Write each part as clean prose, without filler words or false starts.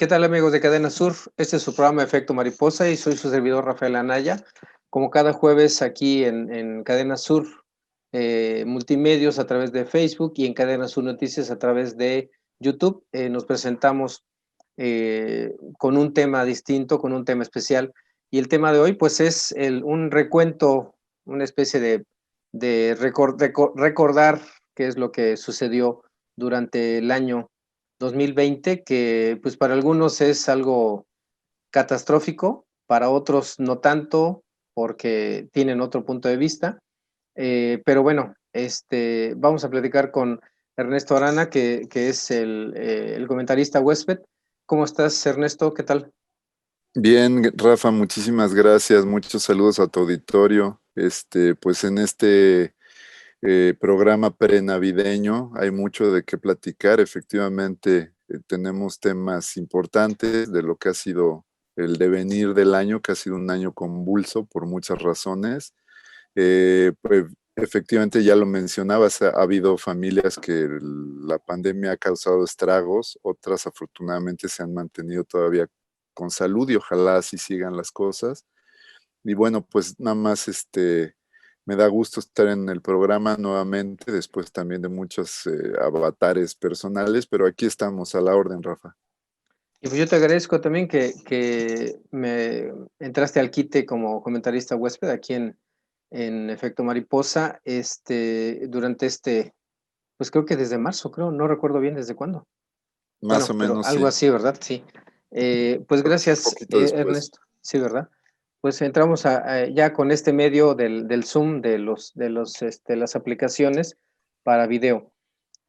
¿Qué tal amigos de Cadena Sur? Este es su programa Efecto Mariposa y soy su servidor Rafael Anaya. Como cada jueves aquí en Cadena Sur Multimedios a través de Facebook y en Cadena Sur Noticias a través de YouTube, nos presentamos con un tema distinto, con un tema especial. Y el tema de hoy pues es un recuento, una especie de recordar qué es lo que sucedió durante el año 2020, que pues para algunos es algo catastrófico, para otros no tanto, porque tienen otro punto de vista. Pero bueno, vamos a platicar con Ernesto Arana, que es el comentarista huésped. ¿Cómo estás, Ernesto? ¿Qué tal? Bien, Rafa, muchísimas gracias. Muchos saludos a tu auditorio. Pues en este programa prenavideño hay mucho de qué platicar. Efectivamente, tenemos temas importantes de lo que ha sido el devenir del año, que ha sido un año convulso por muchas razones. Pues efectivamente, ya lo mencionabas, ha habido familias que la pandemia ha causado estragos, otras afortunadamente se han mantenido todavía con salud y ojalá así sigan las cosas. Y bueno, pues nada más me da gusto estar en el programa nuevamente, después también de muchos avatares personales, pero aquí estamos a la orden, Rafa. Y pues yo te agradezco también que me entraste al quite como comentarista huésped aquí en Efecto Mariposa, durante pues creo que desde marzo, creo, no recuerdo bien desde cuándo. Más o Bueno, pero menos algo sí, así, ¿verdad? Sí. Pues un gracias, poquito después. Ernesto. Sí, ¿verdad? Pues entramos ya con este medio del Zoom, las aplicaciones para video.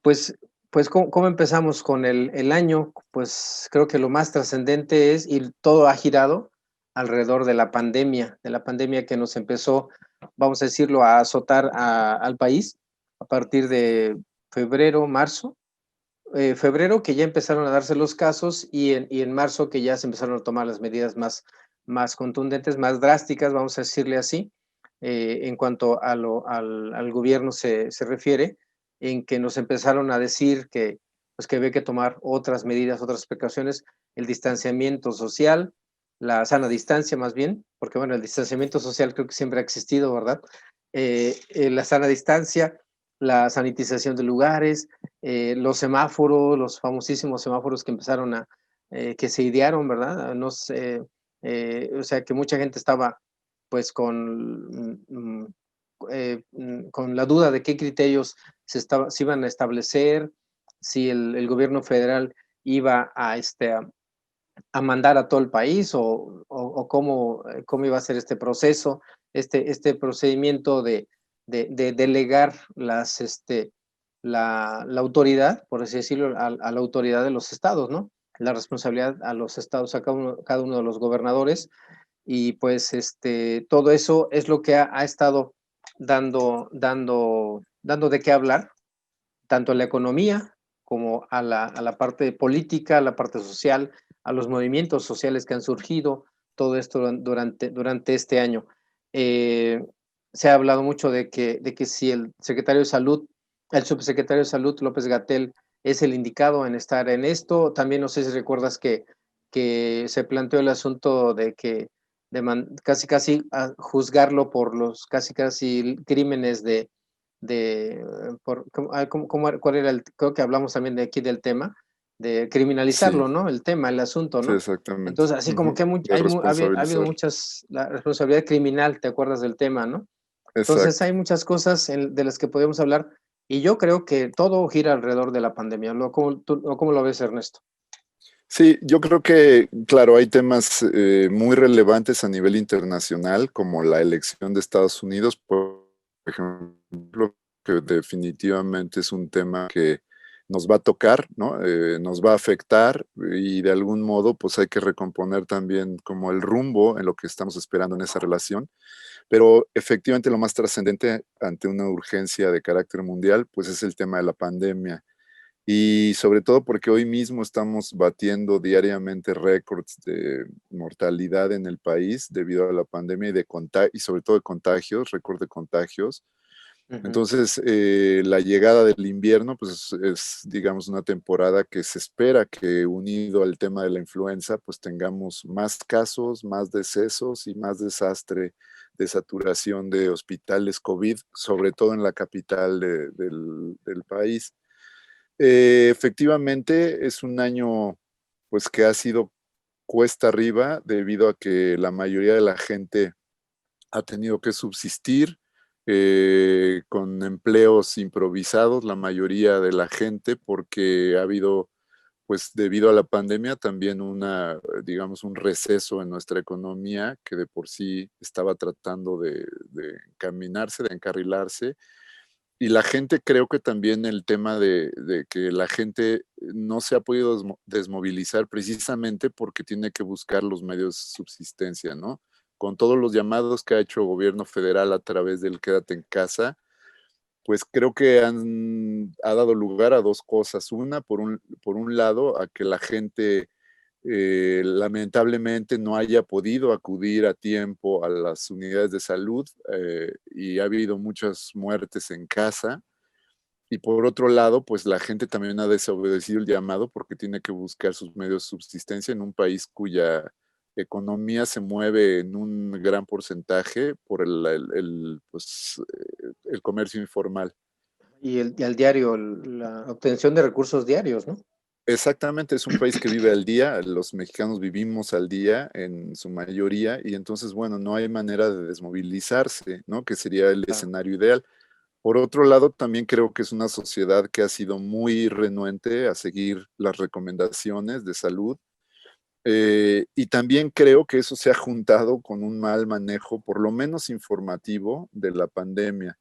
Pues, pues ¿cómo empezamos con el año? Pues creo que lo más trascendente es, y todo ha girado alrededor de la pandemia que nos empezó, vamos a decirlo, a azotar al país a partir de febrero, marzo, febrero que ya empezaron a darse los casos y en marzo que ya se empezaron a tomar las medidas más contundentes, más drásticas, vamos a decirle así, en cuanto al gobierno se refiere, en que nos empezaron a decir pues que había que tomar otras medidas, otras precauciones, el distanciamiento social, la sana distancia más bien, porque bueno, el distanciamiento social creo que siempre ha existido, ¿verdad? La sana distancia, la sanitización de lugares, los semáforos, los famosísimos semáforos que empezaron que se idearon, ¿verdad? No sé, o sea, que mucha gente estaba pues con la duda de qué criterios se iban a establecer, si el gobierno federal iba a mandar a todo el país o cómo iba a ser este proceso, este procedimiento de delegar la autoridad, por así decirlo, a la autoridad de los estados, ¿no? La responsabilidad a los estados, a cada uno de los gobernadores. Y pues todo eso es lo que ha estado dando de qué hablar, tanto a la economía como a la parte política, a la parte social, a los movimientos sociales que han surgido, todo esto durante este año. Eh, Se ha hablado mucho de que si el subsecretario de Salud, López Gatell, es el indicado en estar en esto. También no sé si recuerdas que se planteó el asunto de que casi casi a juzgarlo por los casi casi crímenes ¿cuál era creo que hablamos también de aquí del tema, de Sí, criminalizarlo, ¿no? El tema, el asunto, sí, ¿no? exactamente. Entonces, así como Ujú. que De ha habido responsabilizar. muchas, la responsabilidad criminal, ¿te acuerdas del tema, no? Entonces, Exacto. hay muchas cosas de las que podemos hablar y yo creo que todo gira alrededor de la pandemia. ¿Cómo lo ves, Ernesto? Sí, yo creo que, claro, hay temas muy relevantes a nivel internacional, como la elección de Estados Unidos, por ejemplo, que definitivamente es un tema que nos va a tocar, ¿no? Nos va a afectar y de algún modo, pues hay que recomponer también como el rumbo en lo que estamos esperando en esa relación. Pero efectivamente lo más trascendente ante una urgencia de carácter mundial, pues es el tema de la pandemia y sobre todo porque hoy mismo estamos batiendo diariamente récords de mortalidad en el país debido a la pandemia y sobre todo de contagios, récord de contagios. Ujú. Entonces, la llegada del invierno, pues es, digamos, una temporada que se espera que unido al tema de la influenza, pues tengamos más casos, más decesos y más desastre de saturación de hospitales COVID, sobre todo en la capital del país. Efectivamente, es un año, pues que ha sido cuesta arriba debido a que la mayoría de la gente ha tenido que subsistir con empleos improvisados, la mayoría de la gente, porque ha habido, pues debido a la pandemia, también digamos, un receso en nuestra economía que de por sí estaba tratando de encaminarse, de encarrilarse. Y la gente, creo que también el tema de que la gente no se ha podido desmovilizar precisamente porque tiene que buscar los medios de subsistencia, ¿no? Con todos los llamados que ha hecho el gobierno federal a través del quédate en casa, pues creo que ha dado lugar a dos cosas. Una, por un lado, a que la gente lamentablemente no haya podido acudir a tiempo a las unidades de salud y ha habido muchas muertes en casa. Y por otro lado, pues la gente también ha desobedecido el llamado porque tiene que buscar sus medios de subsistencia en un país cuya economía se mueve en un gran porcentaje por el comercio informal. Y al diario, la obtención de recursos diarios, ¿no? Exactamente, es un país que vive al día, los mexicanos vivimos al día en su mayoría y entonces, bueno, no hay manera de desmovilizarse, ¿no? Que sería el Claro. escenario ideal. Por otro lado, también creo que es una sociedad que ha sido muy renuente a seguir las recomendaciones de salud. Y también creo que eso se ha juntado con un mal manejo, por lo menos informativo, de la pandemia.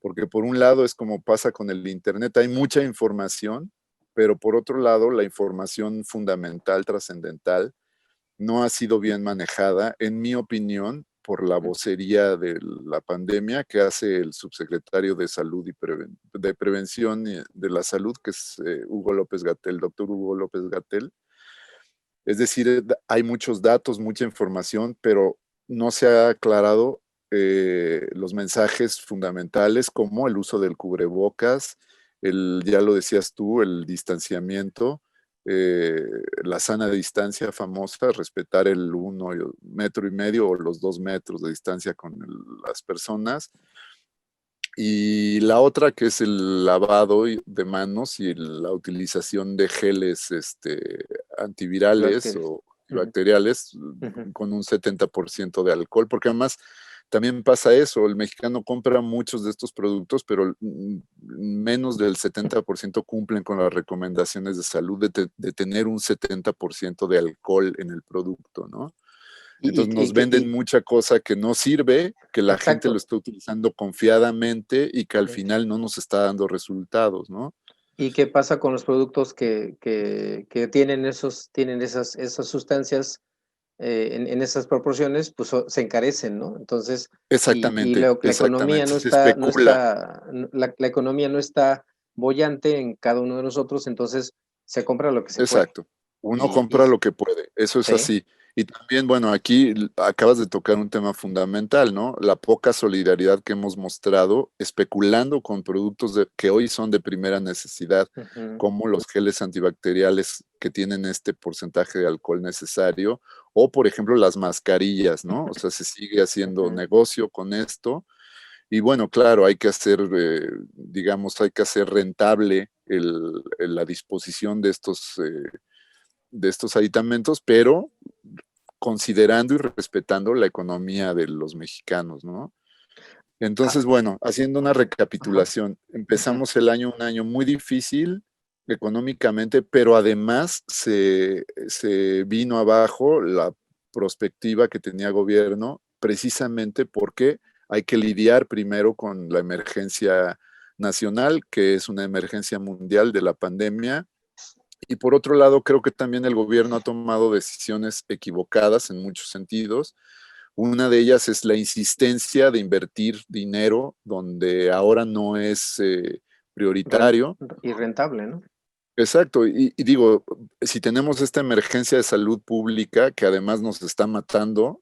Porque por un lado es como pasa con el Internet, hay mucha información, pero por otro lado la información fundamental, trascendental, no ha sido bien manejada, en mi opinión, por la vocería de la pandemia que hace el subsecretario de Salud y de Prevención de la Salud, que es Hugo López Gatell, doctor Hugo López Gatell. Es decir, hay muchos datos, mucha información, pero no se ha aclarado los mensajes fundamentales como el uso del cubrebocas, ya lo decías tú, el distanciamiento, eh, la sana distancia famosa, respetar el 1,5 metros o los 2 metros de distancia con las personas. Y la otra que es el lavado de manos y la utilización de geles antivirales Antibacteriales. o Ujú, antibacteriales ujú. con un 70% de alcohol, porque además también pasa eso, el mexicano compra muchos de estos productos, pero menos del 70% cumplen con las recomendaciones de salud de tener un 70% de alcohol en el producto, ¿no? Entonces nos venden mucha cosa que no sirve, que la gente lo exacto. está utilizando confiadamente y que al final no nos está dando resultados, ¿no? ¿Y qué pasa con los productos que tienen esas sustancias en esas proporciones? Pues se encarecen, ¿no? Entonces, y Exactamente, la economía exactamente, se especula. la economía no está boyante en cada uno de nosotros, entonces se compra lo que se puede. Exacto. Uno Y compra lo que puede, eso es sí, así. Y también, bueno, aquí acabas de tocar un tema fundamental, ¿no? La poca solidaridad que hemos mostrado especulando con productos que hoy son de primera necesidad, ujú, como los geles antibacteriales que tienen este porcentaje de alcohol necesario, o por ejemplo las mascarillas, ¿no? O sea, se sigue haciendo ujú. negocio con esto. Y bueno, claro, hay que hacer, digamos, hay que hacer rentable la disposición de estos aditamentos, pero considerando y respetando la economía de los mexicanos, ¿no? Ah, Entonces, bueno, haciendo una ajá, recapitulación, ujú, empezamos el año un año muy difícil económicamente, pero además se vino abajo la perspectiva que tenía gobierno precisamente porque hay que lidiar primero con la emergencia nacional, que es una emergencia mundial de la pandemia, y por otro lado, creo que también el gobierno ha tomado decisiones equivocadas en muchos sentidos. Una de ellas es la insistencia de invertir dinero donde ahora no es ren- prioritario. y rentable, ¿no? Exacto, y digo, si tenemos esta emergencia de salud pública que además nos está matando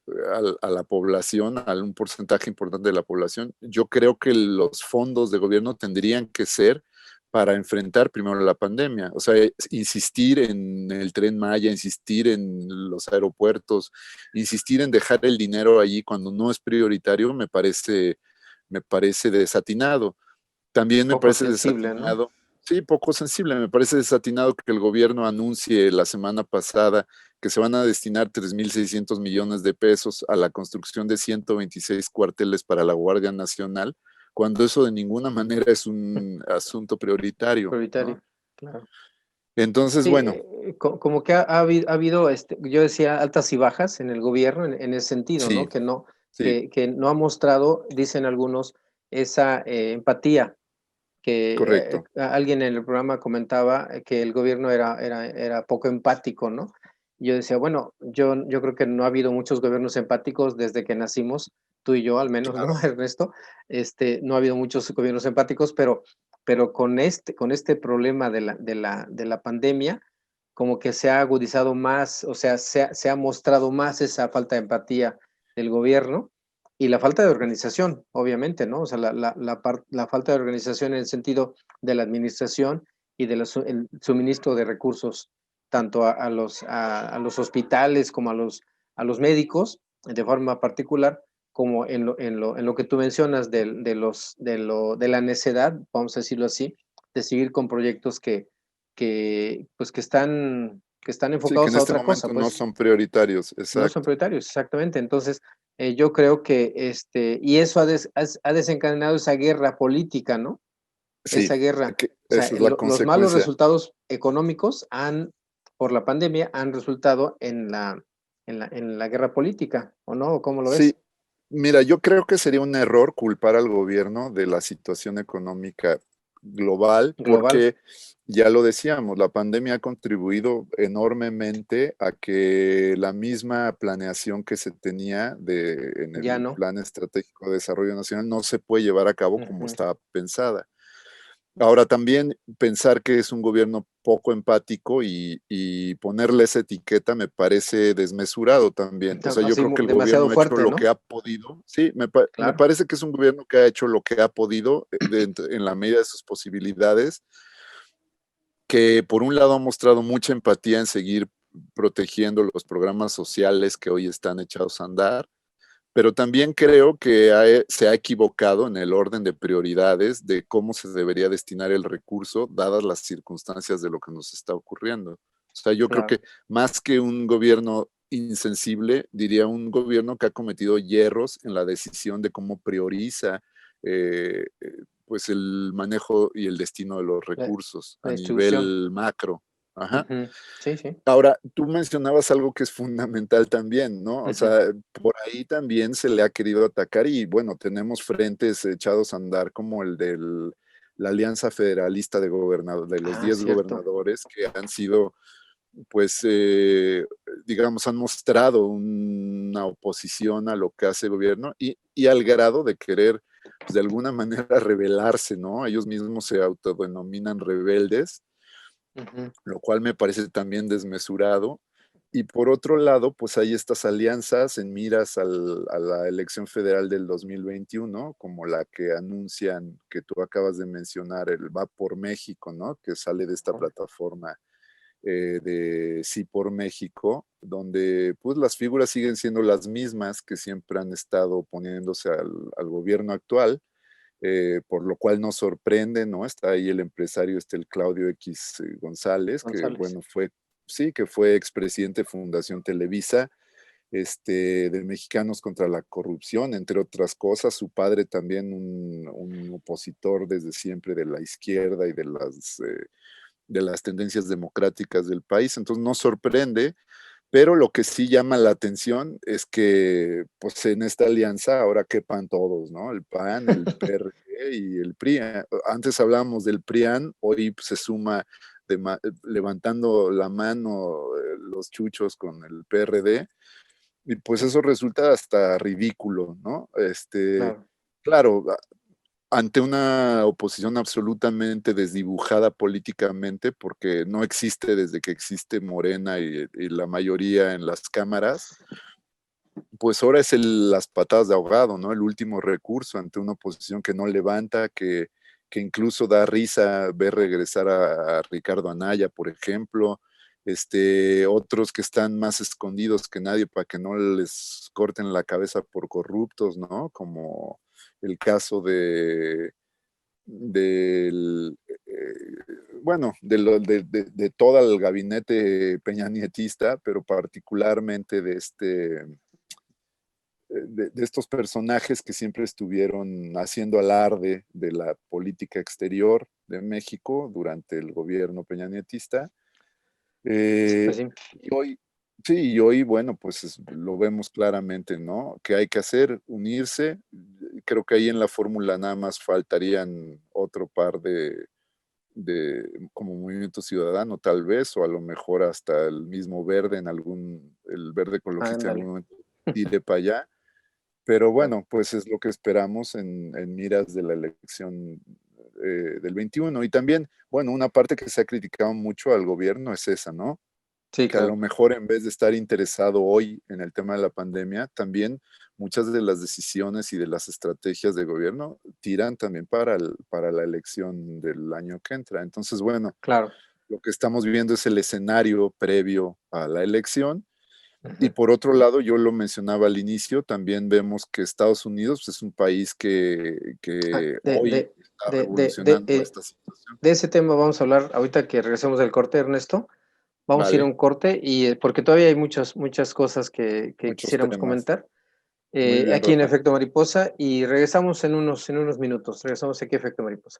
a la población, a un porcentaje importante de la población, yo creo que los fondos de gobierno tendrían que ser para enfrentar primero la pandemia. O sea, insistir en el Tren Maya, insistir en los aeropuertos, insistir en dejar el dinero allí cuando no es prioritario, me parece desatinado. También me Poco parece sensible, ¿no? desatinado, sí, poco sensible, me parece desatinado que el gobierno anuncie la semana pasada que se van a destinar 3.600 millones de pesos a la construcción de 126 cuarteles para la Guardia Nacional, cuando eso de ninguna manera es un asunto prioritario, ¿no? Prioritario, claro. Entonces, Sí, bueno, como que ha habido, yo decía, altas y bajas en el gobierno en ese sentido, ¿no? sí, sí, Que no ha mostrado, dicen algunos, esa empatía que correcto. alguien en el programa comentaba que el gobierno era poco empático, ¿no? Y yo decía, bueno, yo creo que no ha habido muchos gobiernos empáticos desde que nacimos, tú y yo al menos, ¿no, Claro. Ernesto? No ha habido muchos gobiernos empáticos, pero con este problema de la pandemia, como que se ha agudizado más, o sea, se ha mostrado más esa falta de empatía del gobierno y la falta de organización, obviamente, ¿no? O sea, la falta de organización en el sentido de la administración y del el suministro de recursos, tanto a los hospitales como a los médicos, de forma particular, como en lo que tú mencionas de la necedad, vamos a decirlo así, de seguir con proyectos pues, que están Sí, que enfocados en a este otra cosa, momento no pues, son prioritarios, no son exacto. prioritarios, exactamente. Entonces, yo creo que, y eso ha desencadenado esa guerra política, ¿no? Sí, Esa guerra. O sea, esa es la los malos consecuencia. resultados económicos por la pandemia, han resultado en la guerra política, ¿o no? ¿Cómo lo Sí, ves? mira, yo creo que sería un error culpar al gobierno de la situación económica global, Global, porque ya lo decíamos, la pandemia ha contribuido enormemente a que la misma planeación que se tenía en ya el no. Plan Estratégico de Desarrollo Nacional no se puede llevar a cabo como Ujú. estaba pensada. Ahora también pensar que es un gobierno poco empático y ponerle esa etiqueta me parece desmesurado también. O sea, yo Así creo que el demasiado gobierno ha hecho fuerte, lo que ¿no? ha podido. Sí, me Claro, parece que es un gobierno que ha hecho lo que ha podido en la medida de sus posibilidades, que por un lado ha mostrado mucha empatía en seguir protegiendo los programas sociales que hoy están echados a andar, pero también creo que se ha equivocado en el orden de prioridades de cómo se debería destinar el recurso, dadas las circunstancias de lo que nos está ocurriendo. O sea, yo creo claro. que más que un gobierno insensible, diría un gobierno que ha cometido hierros en la decisión de cómo prioriza pues el manejo y el destino de los La, recursos la a distribución. nivel macro. Ajá. Ujú. Sí, sí. Ahora, tú mencionabas algo que es fundamental también, ¿no? O Ujú. sea, por ahí también se le ha querido atacar y bueno, tenemos frentes echados a andar como el de la Alianza Federalista de los Ah, 10 cierto. gobernadores que han sido, pues, digamos, han mostrado una oposición a lo que hace el gobierno y al grado de querer, pues, de alguna manera rebelarse, ¿no? Ellos mismos se autodenominan rebeldes, Ujú. lo cual me parece también desmesurado. Y por otro lado, pues hay estas alianzas en miras a la elección federal del 2021, como la que anuncian que tú acabas de mencionar, el Va por México, ¿no? Que sale de esta plataforma de Sí por México, donde pues las figuras siguen siendo las mismas que siempre han estado oponiéndose al gobierno actual, por lo cual nos sorprende, ¿no? Está ahí el empresario, el Claudio X González, que González. bueno, sí, que fue expresidente de Fundación Televisa, de Mexicanos contra la Corrupción, entre otras cosas. Su padre también un opositor desde siempre de la izquierda y de las tendencias democráticas del país. Entonces nos sorprende, pero lo que sí llama la atención es que, pues en esta alianza ahora quepan todos, ¿no? El PAN, el PRD y el PRI. Antes hablábamos del PRIAN, hoy pues, se suma levantando la mano los chuchos con el PRD, y pues eso resulta hasta ridículo, ¿no? Claro. Claro, ante una oposición absolutamente desdibujada políticamente, porque no existe desde que existe Morena y la mayoría en las cámaras, pues ahora es las patadas de ahogado, ¿no? El último recurso ante una oposición que no levanta, que incluso da risa ver regresar a Ricardo Anaya, por ejemplo, otros que están más escondidos que nadie para que no les corten la cabeza por corruptos, ¿no? Como el caso del, bueno, de todo el gabinete peñanietista, pero particularmente de estos personajes que siempre estuvieron haciendo alarde de la política exterior de México durante el gobierno peñanietista. Pues sí. Y hoy, sí, y hoy, bueno, pues lo vemos claramente, ¿no? Que hay que hacer, unirse. Creo que ahí en la fórmula nada más faltarían otro par como Movimiento Ciudadano, tal vez, o a lo mejor hasta el mismo Verde el Verde Ecologista en Ándale. algún momento tire para allá. Pero bueno, pues es lo que esperamos en miras de la elección del 21. Y también, bueno, una parte que se ha criticado mucho al gobierno es esa, ¿no? Sí, Que a lo claro. mejor en vez de estar interesado hoy en el tema de la pandemia, también muchas de las decisiones y de las estrategias de gobierno tiran también para la elección del año que entra. Entonces, bueno, Claro. lo que estamos viendo es el escenario previo a la elección. Y Ujú. por otro lado, yo lo mencionaba al inicio, también vemos que Estados Unidos pues, es un país Ah, que hoy está de, revolucionando esta situación. de ese tema vamos a hablar ahorita que regresemos del corte, Ernesto. Vamos a ir a Vale, un corte y porque todavía hay muchas cosas que muchos quisiéramos temas. comentar. Muy bien, Aquí en Rafa. Efecto Mariposa y regresamos en unos minutos. Regresamos aquí a Efecto Mariposa.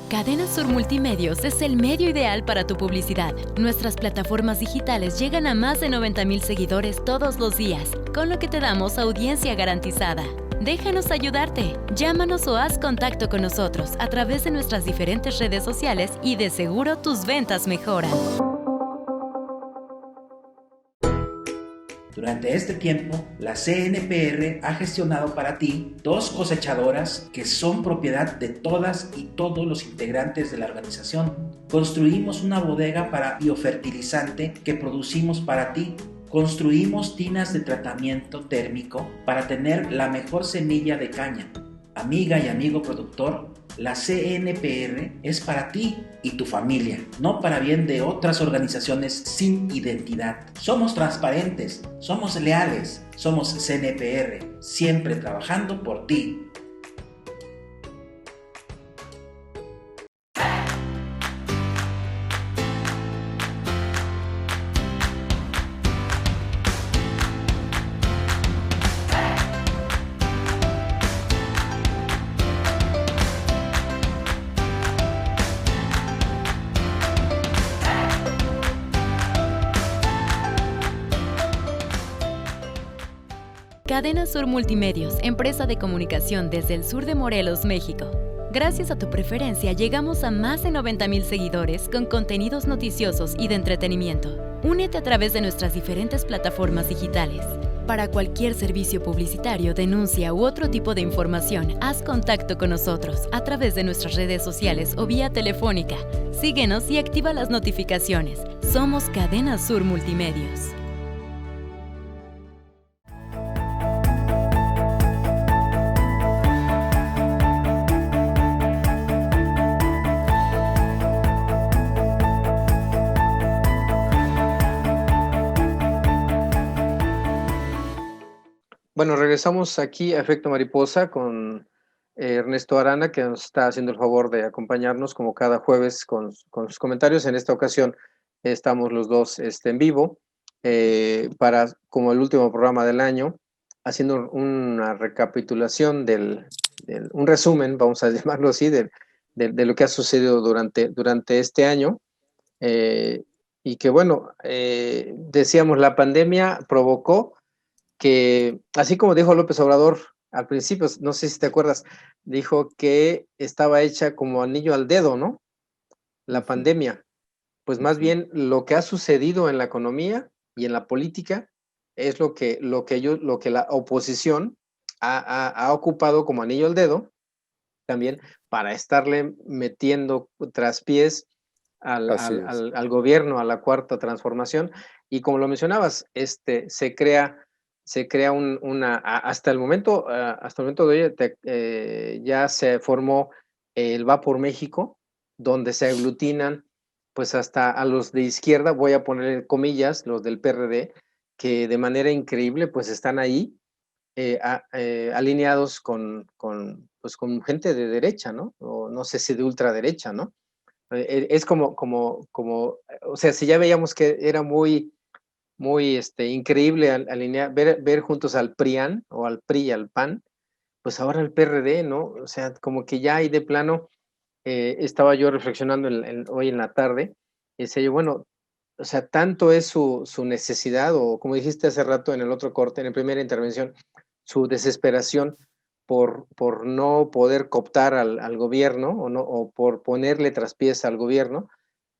Cadena Sur Multimedios es el medio ideal para tu publicidad. Nuestras plataformas digitales llegan a más de 90,000 seguidores todos los días, con lo que te damos audiencia garantizada. Déjanos ayudarte. Llámanos o haz contacto con nosotros a través de nuestras diferentes redes sociales y de seguro tus ventas mejoran. Durante este tiempo, la CNPR ha gestionado para ti 2 cosechadoras que son propiedad de todas y todos los integrantes de la organización. Construimos una bodega para biofertilizante que producimos para ti. Construimos tinas de tratamiento térmico para tener la mejor semilla de caña. Amiga y amigo productor, la CNPR es para ti y tu familia, no para bien de otras organizaciones sin identidad. Somos transparentes, somos leales, somos CNPR, siempre trabajando por ti. Cadena Sur Multimedios, empresa de comunicación desde el sur de Morelos, México. Gracias a tu preferencia llegamos a más de 90,000 seguidores con contenidos noticiosos y de entretenimiento. Únete a través de nuestras diferentes plataformas digitales. Para cualquier servicio publicitario, denuncia u otro tipo de información, haz contacto con nosotros a través de nuestras redes sociales o vía telefónica. Síguenos y activa las notificaciones. Somos Cadena Sur Multimedios. Bueno, regresamos aquí a Efecto Mariposa con Ernesto Arana, que nos está haciendo el favor de acompañarnos como cada jueves con sus comentarios. En esta ocasión estamos los dos en vivo para, como el último programa del año, haciendo una recapitulación un resumen, vamos a llamarlo así, de lo que ha sucedido durante este año. Y que bueno, decíamos, la pandemia provocó que, así como dijo López Obrador, al principio, no sé si te acuerdas, dijo que estaba hecha como anillo al dedo, ¿no? La pandemia. Pues más bien lo que ha sucedido en la economía y en la política es lo que la oposición ha ocupado como anillo al dedo también para estarle metiendo traspiés Así es. al gobierno, a la cuarta transformación. Y como lo mencionabas, se crea hasta el momento, de hoy ya se formó el Va por México, donde se aglutinan pues hasta a los de izquierda, voy a poner comillas, los del PRD, que de manera increíble pues están ahí alineados pues, con gente de derecha, ¿no? O no sé si de ultraderecha, ¿no? Es o sea, si ya veíamos que era muy increíble alinear, ver juntos al PRIAN o al PRI y al PAN, pues ahora el PRD, ¿no? O sea, como que ya hay de plano, estaba yo reflexionando hoy en la tarde, y decía yo, bueno, o sea, tanto es su necesidad, o como dijiste hace rato en el otro corte, en la primera intervención, su desesperación por no poder cooptar al gobierno o por ponerle traspiés al gobierno,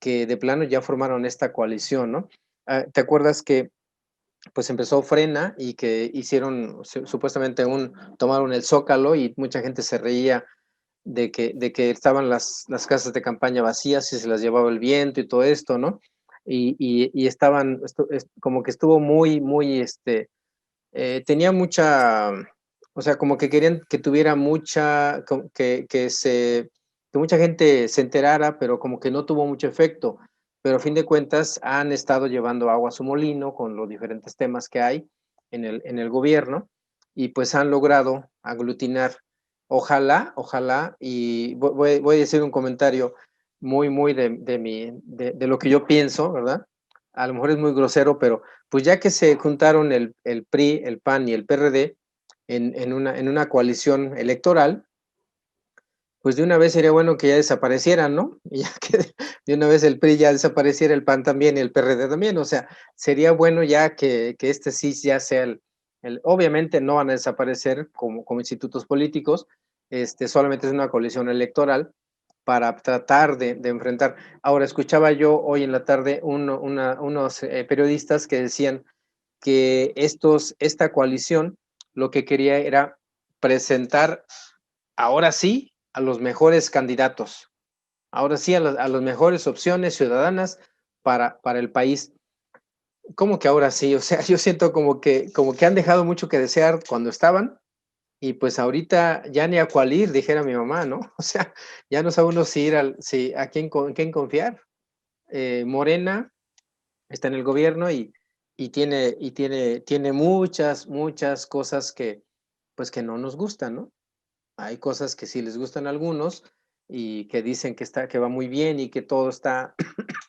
que de plano ya formaron esta coalición, ¿no? ¿Te acuerdas que pues empezó Frena y que hicieron supuestamente tomaron el Zócalo y mucha gente se reía de que estaban las casas de campaña vacías y se las llevaba el viento y todo esto, ¿no? Y como que estuvo muy, tenía mucha, o sea, como que querían que tuviera que mucha gente se enterara, pero como que no tuvo mucho efecto. Pero a fin de cuentas han estado llevando agua a su molino con los diferentes temas que hay en el gobierno y pues han logrado aglutinar. Ojalá, y voy a decir un comentario muy de lo que yo pienso, ¿verdad? A lo mejor es muy grosero, pero pues ya que se juntaron el PRI, el PAN y el PRD en una coalición electoral, pues de una vez sería bueno que ya desaparecieran, ¿no? Y ya que de una vez el PRI ya desapareciera, el PAN también y el PRD también, o sea, sería bueno ya que este sí ya sea obviamente no van a desaparecer como institutos políticos, solamente es una coalición electoral para tratar de enfrentar. Ahora, escuchaba yo hoy en la tarde unos periodistas que decían que esta coalición lo que quería era presentar ahora sí a los mejores candidatos, ahora sí a las mejores opciones ciudadanas para el país. ¿Cómo que ahora sí? O sea, yo siento como que han dejado mucho que desear cuando estaban y pues ahorita ya ni a cuál ir, dijera mi mamá, ¿no? O sea, ya no sabe uno si a quién confiar. Morena está en el gobierno y tiene muchas cosas que, pues que no nos gustan, ¿no? Hay cosas que sí les gustan a algunos y que dicen que va muy bien y que todo está,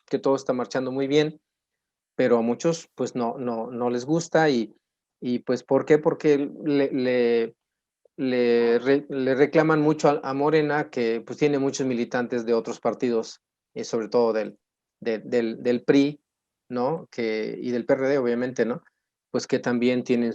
que todo está marchando muy bien, pero a muchos pues no les gusta y pues ¿por qué? Porque le reclaman mucho a Morena, que pues tiene muchos militantes de otros partidos, y sobre todo del PRI, ¿no? Y del PRD, obviamente, ¿no? Pues que también tienen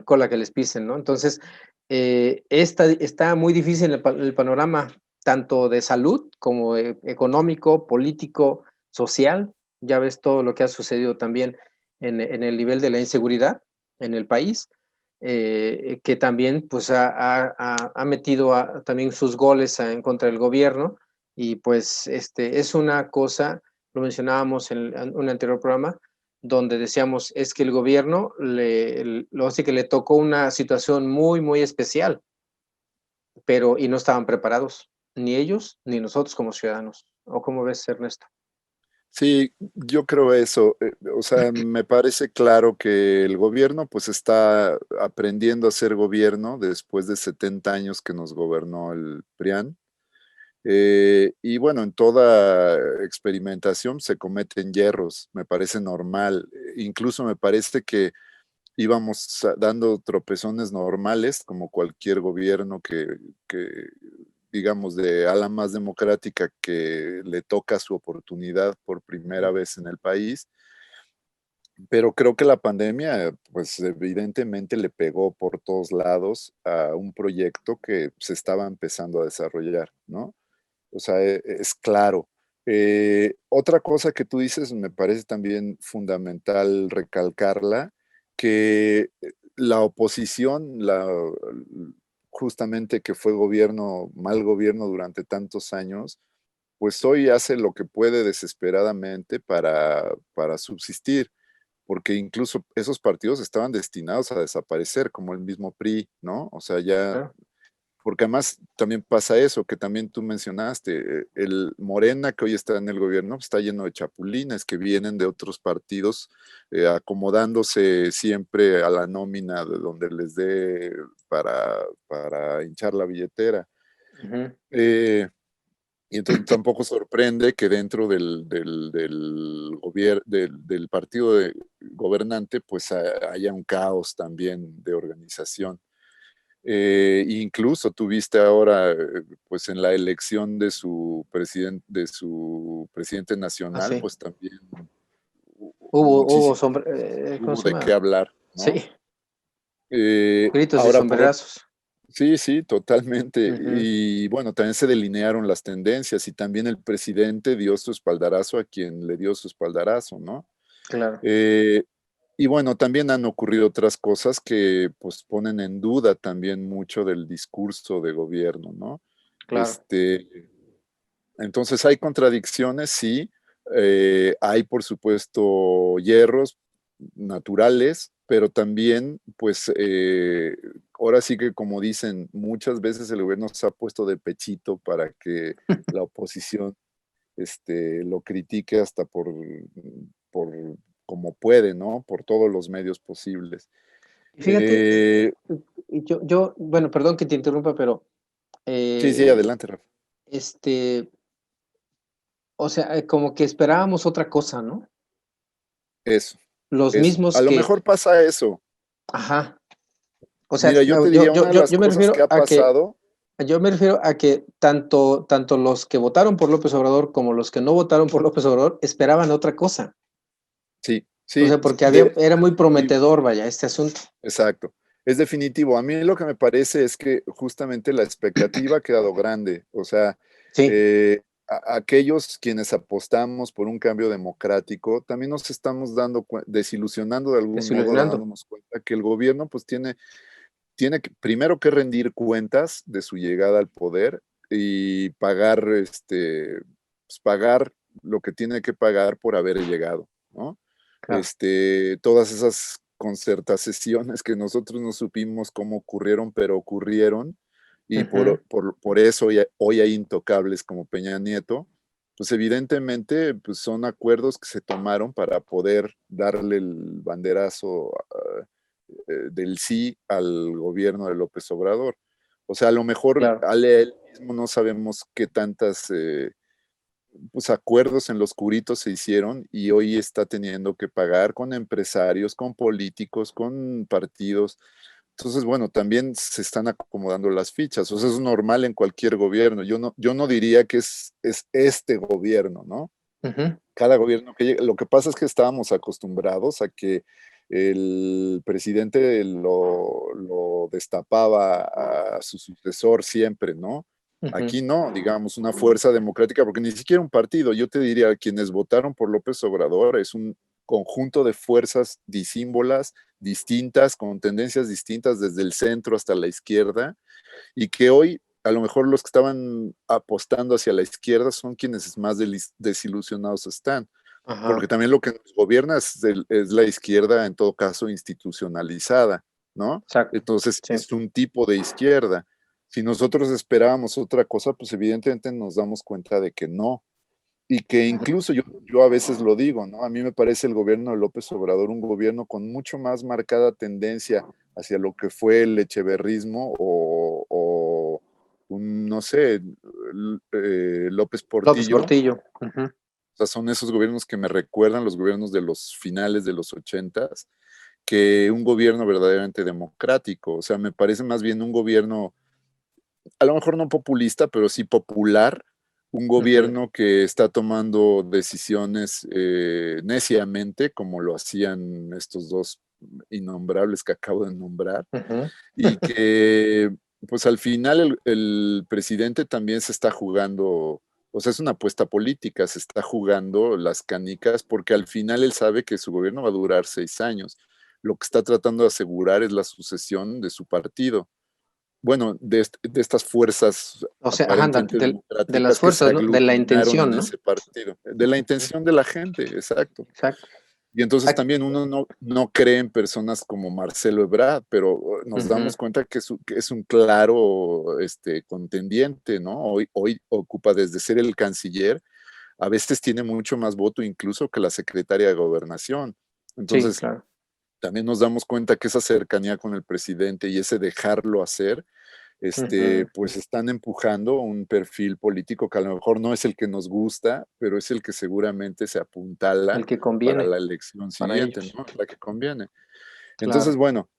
cola que les pisen, ¿no? Entonces, está muy difícil el panorama, tanto de salud como económico, político, social. Ya ves todo lo que ha sucedido también en el nivel de la inseguridad en el país, que también pues ha metido también sus goles en contra del gobierno y pues es una cosa, lo mencionábamos en un anterior programa, donde decíamos es que el gobierno así que le tocó una situación muy especial, pero y no estaban preparados, ni ellos ni nosotros como ciudadanos. ¿O cómo ves, Ernesto? Sí, yo creo eso. O sea, me parece claro que el gobierno pues está aprendiendo a ser gobierno después de 70 años que nos gobernó el PRIAN. Y bueno, en toda experimentación se cometen yerros, me parece normal. Incluso me parece que íbamos dando tropezones normales, como cualquier gobierno que digamos, de ala más democrática que le toca su oportunidad por primera vez en el país. Pero creo que la pandemia, pues evidentemente le pegó por todos lados a un proyecto que se estaba empezando a desarrollar, ¿no? O sea, es claro. Otra cosa que tú dices me parece también fundamental recalcarla, que la oposición, justamente que fue gobierno, mal gobierno durante tantos años, pues hoy hace lo que puede desesperadamente para subsistir, porque incluso esos partidos estaban destinados a desaparecer, como el mismo PRI, ¿no? O sea, ya, Claro. porque además también pasa eso, que también tú mencionaste, el Morena que hoy está en el gobierno pues, está lleno de chapulines que vienen de otros partidos, acomodándose siempre a la nómina de donde les dé para hinchar la billetera. Ujú. Y entonces tampoco sorprende que dentro del partido gobernante pues haya un caos también de organización. Incluso tuviste ahora, pues en la elección de su presidente Ah, nacional, sí. pues también Hubo muchísimo, ¿cómo hubo se de qué llama? hablar, Sí, ¿no? gritos y Ahora, sombrerazos. sí, sí, totalmente. Ujú. Y bueno, también se delinearon las tendencias y también el presidente dio su espaldarazo a quien le dio su espaldarazo, ¿no? Claro, Eh, y bueno, también han ocurrido otras cosas que pues ponen en duda también mucho del discurso de gobierno, ¿no? claro. Este, entonces hay contradicciones, sí, hay por supuesto hierros naturales, pero también pues ahora sí que como dicen, muchas veces el gobierno se ha puesto de pechito para que la oposición lo critique hasta por como puede, ¿no? Por todos los medios posibles. Y fíjate, Eh, bueno, perdón que te interrumpa, pero, sí, sí, eh, adelante, Rafa. este, o sea, como que esperábamos otra cosa, ¿no? Eso, Los eso. mismos A lo que mejor pasa eso. ajá. O sea, Mira, yo te diría, una de las yo me cosas que refiero ha pasado, a que tanto los que votaron por López Obrador como los que no votaron por López Obrador esperaban otra cosa. sí, O sí, sea, porque es era muy definitivo, prometedor, vaya, este asunto. exacto. Es definitivo. A mí lo que me parece es que justamente la expectativa ha quedado grande. O sea, Sí, aquellos quienes apostamos por un cambio democrático, también nos estamos desilusionando de algún modo, desilusionando. dándonos cuenta que el gobierno pues primero que rendir cuentas de su llegada al poder y pagar, pues, pagar lo que tiene que pagar por haber llegado, ¿no? Claro. Todas esas concertaciones que nosotros no supimos cómo ocurrieron, pero ocurrieron, y Ujú. por eso hoy hay intocables como Peña Nieto, pues evidentemente pues son acuerdos que se tomaron para poder darle el banderazo del sí al gobierno de López Obrador. O sea, a lo mejor Claro. él mismo no sabemos qué tantas pues, acuerdos en lo oscurito se hicieron y hoy está teniendo que pagar con empresarios, con políticos, con partidos. Entonces, bueno, también se están acomodando las fichas. O sea, es normal en cualquier gobierno. Yo no diría que es este gobierno, ¿no? Ujú. Cada gobierno que llega. Lo que pasa es que estábamos acostumbrados a que el presidente lo destapaba a su sucesor siempre, ¿no? Ujú. Aquí no, digamos, una fuerza democrática, porque ni siquiera un partido. Yo te diría, quienes votaron por López Obrador es un conjunto de fuerzas disímbolas, distintas, con tendencias distintas desde el centro hasta la izquierda, y que hoy a lo mejor los que estaban apostando hacia la izquierda son quienes más desilusionados están, porque Ajá. también lo que nos gobierna es la izquierda, en todo caso, institucionalizada, ¿no? Exacto. Entonces Sí. es un tipo de izquierda. Si nosotros esperábamos otra cosa, pues evidentemente nos damos cuenta de que no. Y que Ujú. incluso yo a veces lo digo, ¿no? A mí me parece el gobierno de López Obrador un gobierno con mucho más marcada tendencia hacia lo que fue el echeverrismo o un, no sé, López López Portillo. Portillo. Ujú. O sea, son esos gobiernos que me recuerdan los gobiernos de los finales de los 80s, que un gobierno verdaderamente democrático. O sea, me parece más bien un gobierno, a lo mejor no populista, pero sí popular, un gobierno que está tomando decisiones neciamente, como lo hacían estos dos innombrables que acabo de nombrar, y que pues al final el presidente también se está jugando, o sea, es una apuesta política, se está jugando las canicas, porque al final él sabe que su gobierno va a durar 6 años. Lo que está tratando de asegurar es la sucesión de su partido. Bueno, de estas fuerzas O sea, aparentemente de las democráticas que se fuerzas, ¿no? De la aglutinaron intención, en ¿no? ese partido, de la intención de la gente, exacto. Exacto. Y entonces también uno no cree en personas como Marcelo Ebrard, pero nos damos cuenta que es un claro contendiente, ¿no? Hoy ocupa desde ser el canciller, a veces tiene mucho más voto incluso que la secretaria de Gobernación. Sí, Entonces, claro. también nos damos cuenta que esa cercanía con el presidente y ese dejarlo hacer, pues están empujando un perfil político que a lo mejor no es el que nos gusta, pero es el que seguramente se apuntala El que para conviene la elección para siguiente, ellos. ¿no? La que conviene. Entonces, Claro. bueno,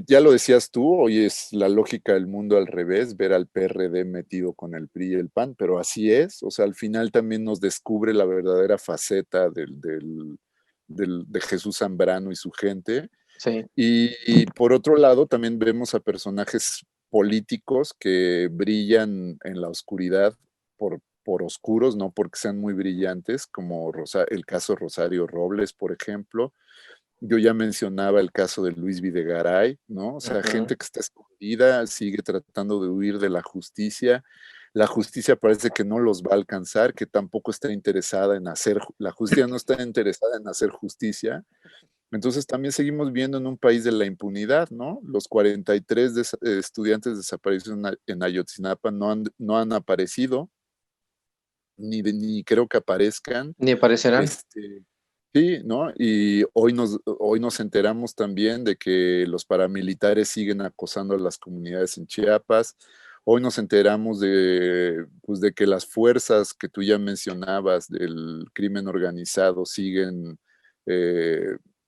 ya lo decías tú, hoy es la lógica del mundo al revés, ver al PRD metido con el PRI y el PAN, pero así es, o sea, al final también nos descubre la verdadera faceta de Jesús Zambrano y su gente. Sí. Y por otro lado, también vemos a personajes políticos que brillan en la oscuridad por oscuros, no porque sean muy brillantes, como el caso Rosario Robles, por ejemplo. Yo ya mencionaba el caso de Luis Videgaray, ¿no? O sea, gente que está escondida, sigue tratando de huir de la justicia. La justicia parece que no los va a alcanzar, que tampoco está interesada en la justicia no está interesada en hacer justicia. Entonces también seguimos viendo en un país de la impunidad, ¿no? Los 43 estudiantes desaparecidos en Ayotzinapa no han aparecido, ni creo que aparezcan. Ni aparecerán. Sí, ¿no? Y hoy nos enteramos también de que los paramilitares siguen acosando a las comunidades en Chiapas. Hoy nos enteramos pues de que las fuerzas que tú ya mencionabas del crimen organizado siguen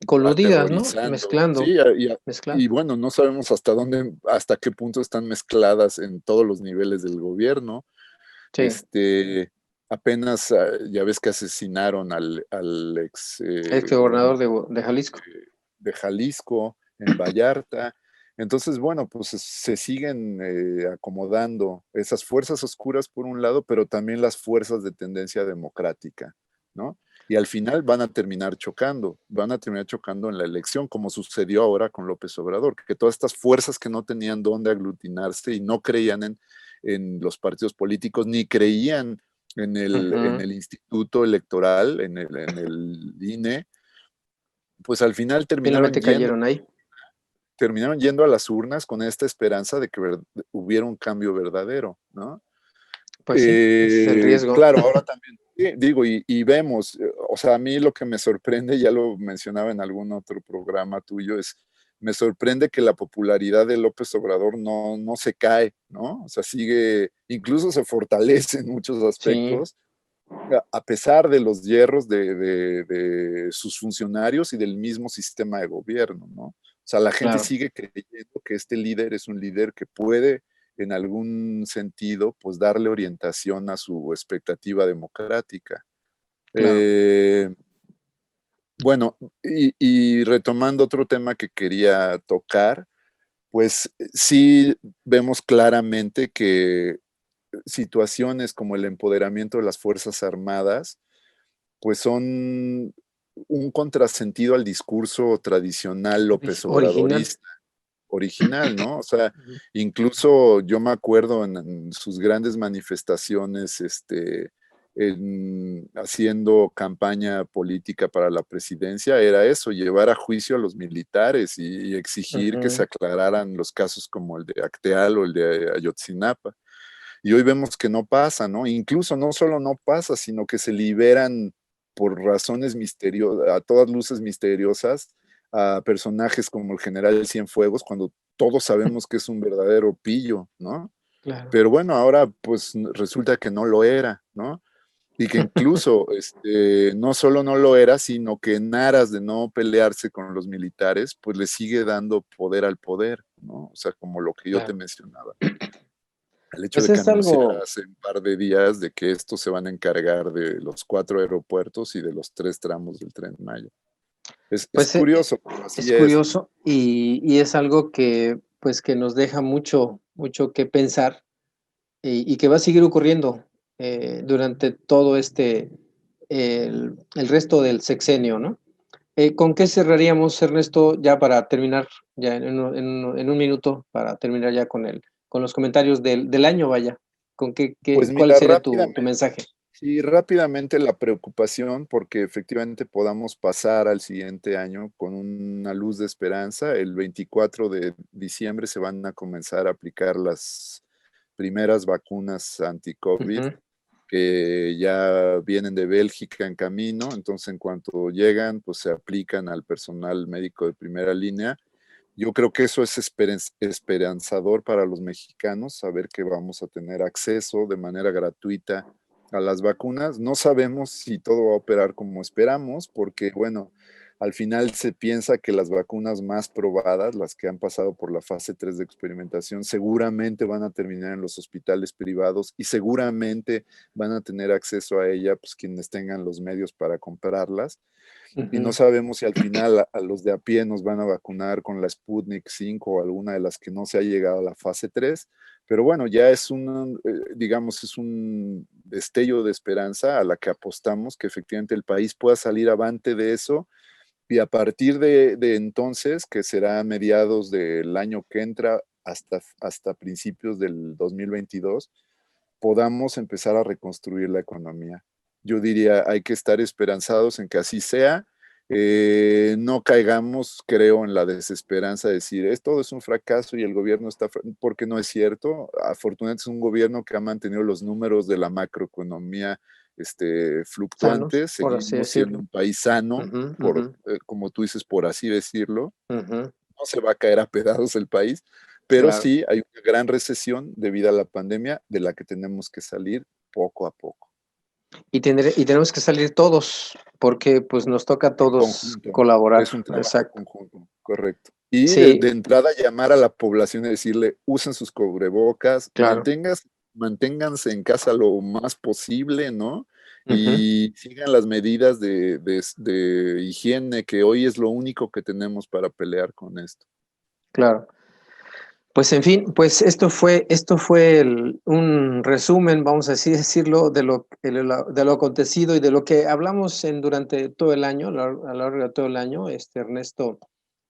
Coludidas, ¿no? aterrorizando. Sí, Mezclando. y bueno, no sabemos hasta qué punto están mezcladas en todos los niveles del gobierno. Sí. Apenas ya ves que asesinaron al Ex gobernador de Jalisco. de Jalisco, en Vallarta. Entonces, bueno, pues se siguen acomodando esas fuerzas oscuras por un lado, pero también las fuerzas de tendencia democrática, ¿no? Y al final van a terminar chocando en la elección, como sucedió ahora con López Obrador, que todas estas fuerzas que no tenían dónde aglutinarse y no creían en los partidos políticos, ni creían en el instituto electoral, en el INE, pues al final Finalmente cayeron ahí. terminaron yendo a las urnas con esta esperanza de que hubiera un cambio verdadero, ¿no? Pues sí, ese es el riesgo. Claro, ahora también, digo, y vemos, o sea, a mí lo que me sorprende, ya lo mencionaba en algún otro programa tuyo, me sorprende que la popularidad de López Obrador no se cae, ¿no? O sea, incluso se fortalece en muchos aspectos, Sí. a pesar de los hierros de sus funcionarios y del mismo sistema de gobierno, ¿no? O sea, la gente sigue creyendo que este líder es un líder que puede, en algún sentido, pues darle orientación a su expectativa democrática. Claro. Bueno, y retomando otro tema que quería tocar, pues sí vemos claramente que situaciones como el empoderamiento de las Fuerzas Armadas, pues son un contrasentido al discurso tradicional López Obradorista, original, ¿no? O sea, incluso yo me acuerdo en sus grandes manifestaciones, haciendo campaña política para la presidencia, era eso, llevar a juicio a los militares y exigir que se aclararan los casos como el de Acteal o el de Ayotzinapa. Y hoy vemos que no pasa, ¿no? Incluso no solo no pasa, sino que se liberan por razones misteriosas, a todas luces misteriosas, a personajes como el general Cienfuegos, cuando todos sabemos que es un verdadero pillo, ¿no? Claro. Pero bueno, ahora pues resulta que no lo era, ¿no? Y que incluso no solo no lo era, sino que en aras de no pelearse con los militares, pues le sigue dando poder al poder, ¿no? O sea, como lo que yo te mencionaba. El hecho Pues de que es anunciara algo, hace un par de días de que estos se van a encargar de los 4 aeropuertos y de los 3 tramos del Tren Maya. Es pues curioso, pero es así es. curioso y es algo que, pues, que nos deja mucho, mucho que pensar y que va a seguir ocurriendo durante todo el resto del sexenio, ¿no? ¿Con qué cerraríamos, Ernesto, ya para terminar, ya en un minuto, para terminar ya con los comentarios del año, vaya? Pues ¿Cuál mira, sería tu rápidamente, mensaje? sí, rápidamente la preocupación porque efectivamente podamos pasar al siguiente año con una luz de esperanza. El 24 de diciembre se van a comenzar a aplicar las primeras vacunas anti-COVID Ujú, que ya vienen de Bélgica en camino, entonces en cuanto llegan, pues se aplican al personal médico de primera línea. Yo creo que eso es esperanzador para los mexicanos, saber que vamos a tener acceso de manera gratuita a las vacunas. No sabemos si todo va a operar como esperamos, porque bueno, al final se piensa que las vacunas más probadas, las que han pasado por la fase 3 de experimentación, seguramente van a terminar en los hospitales privados y seguramente van a tener acceso a ella pues quienes tengan los medios para comprarlas y no ujú. sabemos si al final a los de a pie nos van a vacunar con la Sputnik 5 o alguna de las que no se ha llegado a la fase 3, pero bueno, ya es digamos, es un destello de esperanza a la que apostamos, que efectivamente el país pueda salir avante de eso y a partir de entonces, que será a mediados del año que entra hasta principios del 2022, podamos empezar a reconstruir la economía. Yo diría, hay que estar esperanzados en que así sea. No caigamos, creo, en la desesperanza de decir, todo es un fracaso y el gobierno está, porque no es cierto. Afortunadamente es un gobierno que ha mantenido los números de la macroeconomía Sanos, fluctuantes. por así Seguimos siendo decirlo. un país sano, Ujú, por, ujú, como tú dices, por así decirlo. ujú, No se va a caer a pedazos el país, pero claro. sí hay una gran recesión debido a la pandemia de la que tenemos que salir poco a poco, Y tenemos que salir todos, porque pues nos toca a en todos conjunto. colaborar. Es un trabajo Exacto. conjunto, correcto. Y de Sí, entrada llamar a la población y decirle, usen sus cubrebocas, claro. manténganse en casa lo más posible, ¿no? Ujú, Y sigan las medidas de higiene, que hoy es lo único que tenemos para pelear con esto. claro. Pues en fin, pues esto fue un resumen, vamos a así decirlo, de lo acontecido y de lo que hablamos durante todo el año, a lo largo de todo el año, Ernesto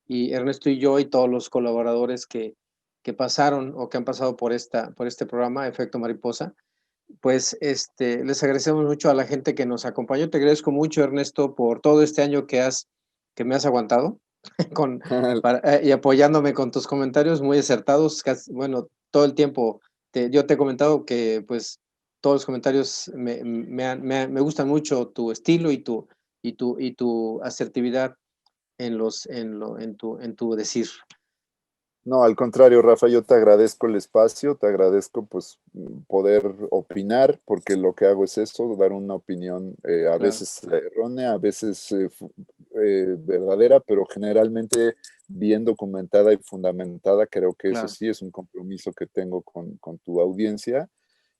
y yo y todos los colaboradores que pasaron o que han pasado por este programa, Efecto Mariposa. Pues les agradecemos mucho a la gente que nos acompañó. Te agradezco mucho, Ernesto, por todo este año que me has aguantado con, y apoyándome con tus comentarios muy acertados. Bueno, todo el tiempo yo te he comentado que pues todos los comentarios me gustan mucho tu estilo y tu asertividad en tu decir. No, al contrario, Rafa, yo te agradezco el espacio, te agradezco pues poder opinar, porque lo que hago es eso, dar una opinión a Claro, veces errónea, a veces verdadera, pero generalmente bien documentada y fundamentada. Creo que eso claro. sí es un compromiso que tengo con tu audiencia.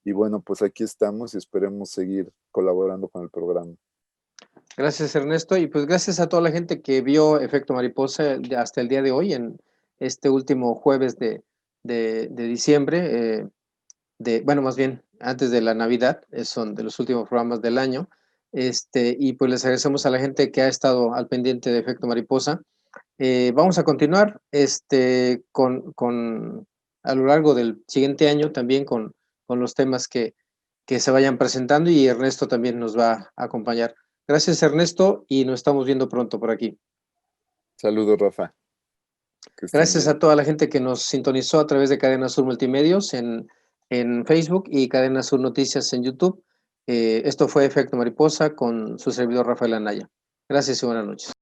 Y bueno, pues aquí estamos y esperemos seguir colaborando con el programa. Gracias, Ernesto. Y pues gracias a toda la gente que vio Efecto Mariposa hasta el día de hoy, en este último jueves de diciembre, bueno, más bien antes de la Navidad, son de los últimos programas del año. Y pues les agradecemos a la gente que ha estado al pendiente de Efecto Mariposa. Vamos a continuar a lo largo del siguiente año también con los temas que se vayan presentando y Ernesto también nos va a acompañar. Gracias, Ernesto, y nos estamos viendo pronto por aquí. Saludos, Rafa, que estén Gracias bien. a toda la gente que nos sintonizó a través de Cadena Sur Multimedios en Facebook y Cadena Sur Noticias en YouTube. Esto fue Efecto Mariposa con su servidor Rafael Anaya. Gracias y buenas noches.